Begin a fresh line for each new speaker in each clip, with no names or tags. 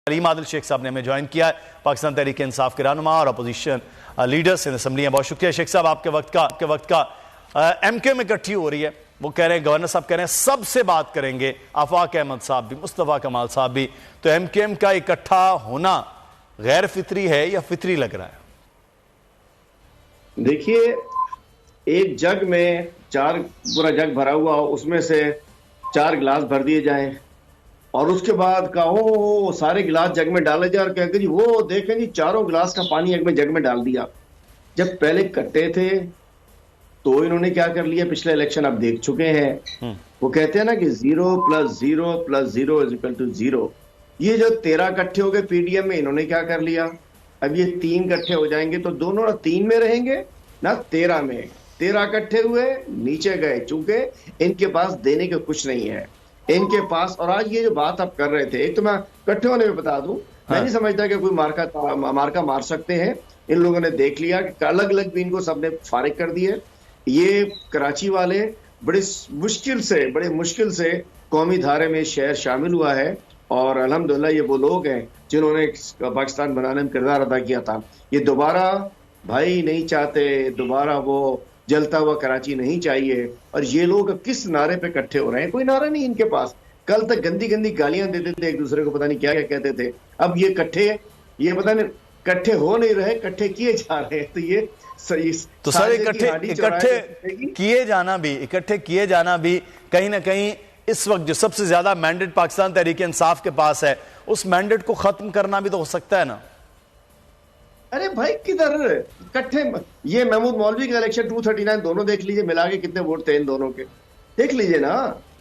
हलीम आदिल शेख साहब ने हमें ज्वाइन किया है, पाकिस्तान तहरीक इंसाफ के रहनुमा और अपोजिशन लीडर्स इन असम्बली हैं। बहुत शुक्रिया शेख साहब आपके वक्त का। MQ में इकट्ठी हो रही है, वो कह रहे हैं, गवर्नर साहब कह रहे हैं सबसे बात करेंगे, आफाक अहमद साहब भी, मुस्तफ़ा कमाल साहब भी। तो MQM का इकट्ठा होना गैर फितरी है या फितरी लग रहा है?
देखिए, एक जग में पूरा जग भरा हुआ हो, उसमें से 4 गिलास भर दिए जाएं और उसके बाद कहो सारे गिलास जग में डाले जाए और कहेंगे जी वो देखें जी 4 गिलास का पानी एक में जग में डाल दिया। जब पहले कट्टे थे तो इन्होंने क्या कर लिया, पिछले इलेक्शन आप देख चुके हैं, वो कहते हैं ना कि 0 + 0 + 0 = 0। ये जो 13 कट्ठे हो गए PDM में, इन्होंने क्या कर लिया, अब ये 3 कट्ठे हो जाएंगे तो दोनों ना 3 में रहेंगे ना 13 में। 13 इकट्ठे हुए, नीचे गए, चूंकि इनके पास देने के कुछ नहीं है इनके पास। और आज ये जो बात आप कर रहे थे, एक तो मैं इकट्ठे होने में बता दूं, मैं नहीं समझता कि कोई मार्का मार सकते हैं। इन लोगों ने देख लिया कि अलग अलग भी इनको सबने फारिग कर दिए। ये कराची वाले बड़े मुश्किल से कौमी धारे में शहर शामिल हुआ है और अल्हम्दुलिल्लाह ये वो लोग हैं जिन्होंने पाकिस्तान बनाने में किरदार अदा किया था। ये दोबारा भाई नहीं चाहते, दोबारा वो जलता हुआ कराची नहीं चाहिए। और ये लोग किस नारे पे इकट्ठे हो रहे हैं? कोई नारा नहीं इनके पास। कल तक गंदी गंदी गालियां देते थे एक दूसरे को, पता नहीं क्या क्या कहते थे। अब ये पता नहीं इकट्ठे हो नहीं रहे, इकट्ठे किए जा रहे हैं। तो ये सही
तो सर इकट्ठे किए जाना भी कहीं ना कहीं इस वक्त जो सबसे ज्यादा मैंडेट पाकिस्तान तहरीक इंसाफ के पास है, उस मैंडेट को खत्म करना भी तो हो सकता है ना।
अरे भाई किधर इकट्ठे, ये महमूद मौलवी का इलेक्शन 239 दोनों देख लीजिए, मिला के कितने वोट थे इन दोनों के, देख लीजिए ना।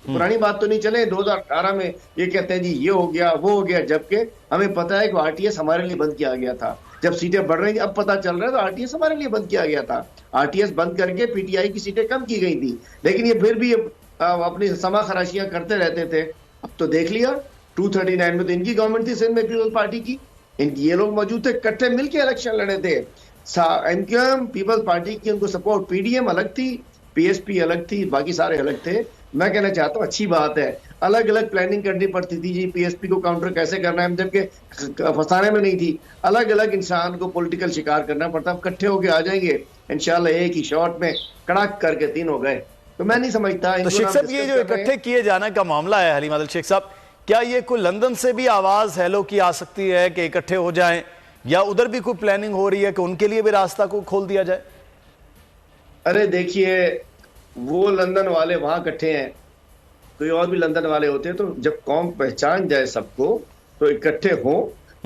पुरानी बात तो नहीं चले 2018 में ये कहते हैं जी ये हो गया वो हो गया, जबकि हमें पता है कि RTS हमारे लिए बंद किया गया था। जब सीटें बढ़ रही थी, अब पता चल रहा है तो RTS हमारे लिए बंद किया गया था। RTS बंद करके PTI की सीटें कम की गई थी, लेकिन ये फिर भी अपनी समा खराशियां करते रहते थे। अब तो देख लिया 239 में तो इनकी गवर्नमेंट थी सिंध में, पीपल्स पार्टी की, ये लोग मौजूद थे, इकट्ठे मिलकर इलेक्शन लड़े थे। MQM पीपल्स पार्टी की उनको सपोर्ट, PDM अलग थी, PSP अलग थी, बाकी सारे अलग थे। मैं कहना चाहता हूँ अच्छी बात है, अलग अलग प्लानिंग करनी पड़ती थी जी, PSP को काउंटर कैसे करना है, जबकि फंसाने में नहीं थी। अलग अलग इंसान को पॉलिटिकल शिकार करना पड़ता। इकट्ठे होके आ जाएंगे इंशाल्लाह, एक ही शॉट में कड़ाक करके 3 हो गए। तो मैं नहीं समझता।
तो शेख साहब ये जो इकट्ठे किए जाने का मामला है हलीम आदिल शेख साहब, क्या ये कोई लंदन से भी आवाज हेलो की आ सकती है कि इकट्ठे हो जाएं, या उधर भी कोई प्लानिंग हो रही है कि उनके लिए भी रास्ता को खोल दिया जाए?
अरे देखिए, वो लंदन वाले वहां इकट्ठे हैं, कोई और भी लंदन वाले होते हैं, तो जब कौम पहचान जाए सबको तो इकट्ठे हो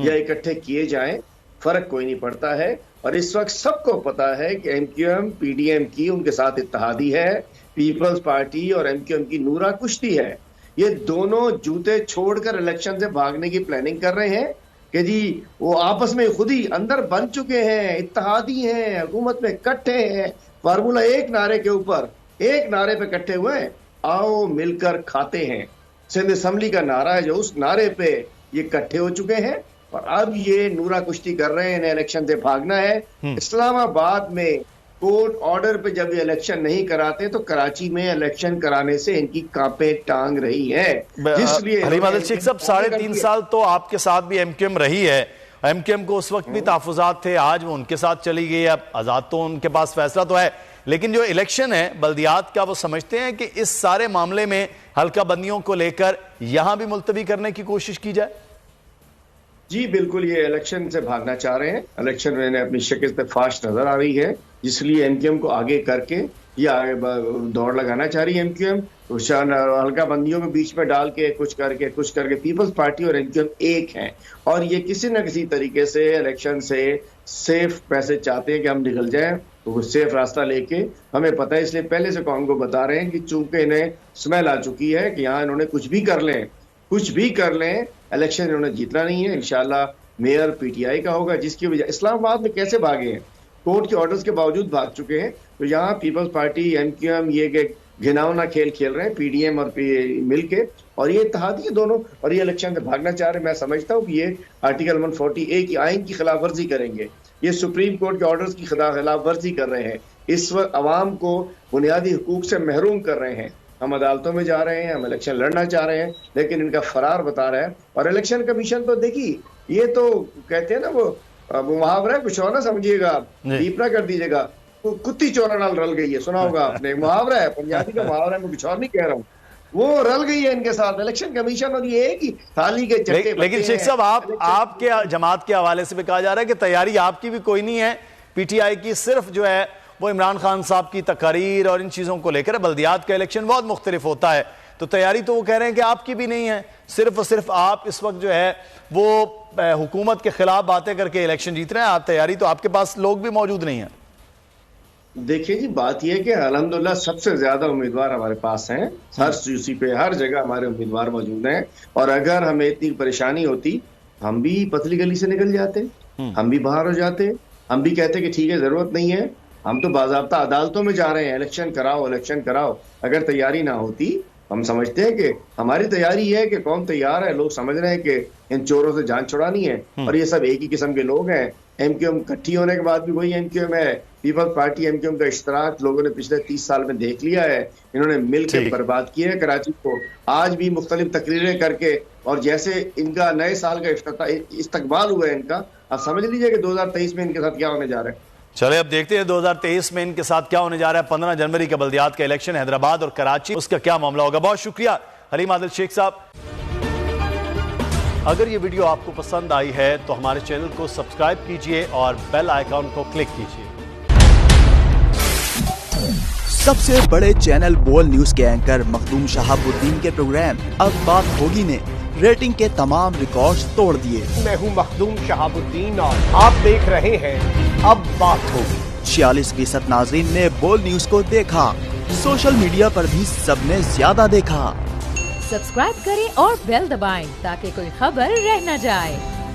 या इकट्ठे किए जाएं, फर्क कोई नहीं पड़ता है। और इस वक्त सबको पता है कि MQM PDM की उनके साथ इत्तेहादी है, पीपल्स पार्टी और MQM की नूरा कुश्ती है। ये दोनों जूते छोड़कर इलेक्शन से भागने की प्लानिंग कर रहे हैं कि जी वो आपस में खुद ही अंदर बन चुके हैं, इत्तेहादी हैं, हुकूमत में इकट्ठे हैं। फार्मूला एक नारे के ऊपर, एक नारे पे इकट्ठे हुए हैं, आओ मिलकर खाते हैं। सिंध असेंबली का नारा है, जो उस नारे पे ये इकट्ठे हो चुके हैं और अब ये नूरा कुश्ती कर रहे हैं, इन्हें इलेक्शन से भागना है। इस्लामाबाद में कोर्ट ऑर्डर पे जब ये इलेक्शन नहीं कराते तो कराची में इलेक्शन कराने से इनकी कांपे टांग रही है।
इसलिए हलीम आदिल शेख साहब 3.5 साल तो आपके साथ भी MQM रही है, MQM को उस वक्त भी तहफुजात थे, आज वो उनके साथ चली गई। अब आजाद तो उनके पास फैसला तो है, लेकिन जो इलेक्शन है बल्दियात का, वो समझते हैं कि इस सारे मामले में हल्का बंदियों को लेकर यहां भी मुलतवी करने की कोशिश की जाए।
जी बिल्कुल, ये इलेक्शन से भागना चाह रहे हैं। इलेक्शन में अपनी शक्ल पे फास्ट नजर आ रही है, इसलिए MQM को आगे करके ये आगे दौड़ लगाना चाह रही है MQM। हल्का बंदियों के बीच में डाल के कुछ करके पीपल्स पार्टी और MQM एक हैं और ये किसी न किसी तरीके से इलेक्शन से सेफ पैसे चाहते हैं कि हम निकल जाएं। तो वो सेफ रास्ता लेके, हमें पता है, इसलिए पहले से कौम को बता रहे हैं कि चूंकि इन्हें स्मेल आ चुकी है कि यहाँ इन्होंने कुछ भी कर लें इलेक्शन इन्होंने जीतना नहीं है। इंशाल्लाह मेयर PTI का होगा, जिसकी वजह इस्लामाबाद में कैसे भागे हैं, कोर्ट के ऑर्डर्स के बावजूद भाग चुके हैं। तो यहाँ पीपल्स पार्टी MQM ये घिनौना खेल खेल रहे हैं, PDM और मिलके, और ये इत्तेहादी है दोनों, और ये इलेक्शन से भागना चाह रहे हैं। मैं समझता हूँ कि ये आर्टिकल 140A की आइन की खिलाफ वर्जी करेंगे, ये सुप्रीम कोर्ट के ऑर्डर्स की खिलाफ वर्जी कर रहे हैं। इस वक्त अवाम को बुनियादी हुकूक से महरूम कर रहे हैं। हम अदालतों में जा रहे हैं, हम इलेक्शन लड़ना चाह रहे हैं, लेकिन इनका फरार बता रहा है। और इलेक्शन कमीशन तो देखिए, ये तो कहते हैं ना वो मुहावरा, कुछ और ना समझिएगा, डीप ना कर दीजिएगा, कुत्ती चोरा नाल रल गई है, सुना होगा आपने, मुहावरा है, पंजाबी का मुहावरा है, मैं कुछ और नहीं कह रहा हूँ, वो रल गई है इनके साथ। इलेक्शन कमीशन और ये है कि थाली के चट्टे।
लेकिन शेख साहब, आपके जमात के हवाले से भी कहा जा रहा है कि तैयारी आपकी भी कोई नहीं है, पीटीआई की सिर्फ जो है वो इमरान खान साहब की तकारीर और इन चीजों को लेकर, बल्दियात का इलेक्शन बहुत मुख्तलिफ होता है, तो तैयारी तो वो कह रहे हैं कि आपकी भी नहीं है, सिर्फ और सिर्फ आप इस वक्त जो है वो हुकूमत के खिलाफ बातें करके इलेक्शन जीत रहे हैं, आप तैयारी तो आपके पास लोग भी मौजूद नहीं है।
देखिए जी, बात यह है कि अल्हम्दुलिल्लाह सबसे ज्यादा उम्मीदवार हमारे पास हैं, हर यूसी पे हर जगह हमारे उम्मीदवार मौजूद हैं। और अगर हमें इतनी परेशानी होती, हम भी पतली गली से निकल जाते, हम भी बाहर हो जाते, हम भी कहते कि ठीक है जरूरत नहीं है, हम तो बाज़ाब्ता अदालतों में जा रहे हैं, इलेक्शन कराओ इलेक्शन कराओ। अगर तैयारी ना होती, हम समझते हैं कि हमारी तैयारी है कि कौन तैयार है, लोग समझ रहे हैं कि इन चोरों से जान छुड़ानी है, और ये सब एक ही किस्म के लोग हैं। एमक्यूएम इकट्ठी होने के बाद भी वही एमक्यूएम है, पीपल्स पार्टी एमक्यूएम का इश्तराक लोगों ने पिछले 30 साल में देख लिया है। इन्होंने मिलकर बर्बाद किया है कराची को, आज भी मुख्तलिफ तकरीरें करके, और जैसे इनका नए साल का इस्तकबाल हुआ है इनका, आप समझ लीजिए कि 2023 में इनके साथ क्या होने जा रहा है।
चले अब देखते हैं 2023 में इनके साथ क्या होने जा रहा है। 15 जनवरी का बल्दियात का इलेक्शन, हैदराबाद और कराची, उसका क्या मामला होगा। बहुत शुक्रिया हलीम आदिल शेख साहब। अगर ये वीडियो आपको पसंद आई है तो हमारे चैनल को सब्सक्राइब कीजिए और बेल आइकॉन को क्लिक कीजिए।
सबसे बड़े चैनल बोल न्यूज के एंकर मखदूम शहाबुद्दीन के प्रोग्राम अब बात होगी ने रेटिंग के तमाम रिकॉर्ड्स तोड़ दिए।
मैं हूं मखदूम शहाबुद्दीन और आप देख रहे हैं अब बात होगी।
46% नाज़रीन ने बोल न्यूज को देखा, सोशल मीडिया पर भी सबने ज्यादा देखा।
सब्सक्राइब करें और बेल दबाएं ताकि कोई खबर रह न जाए।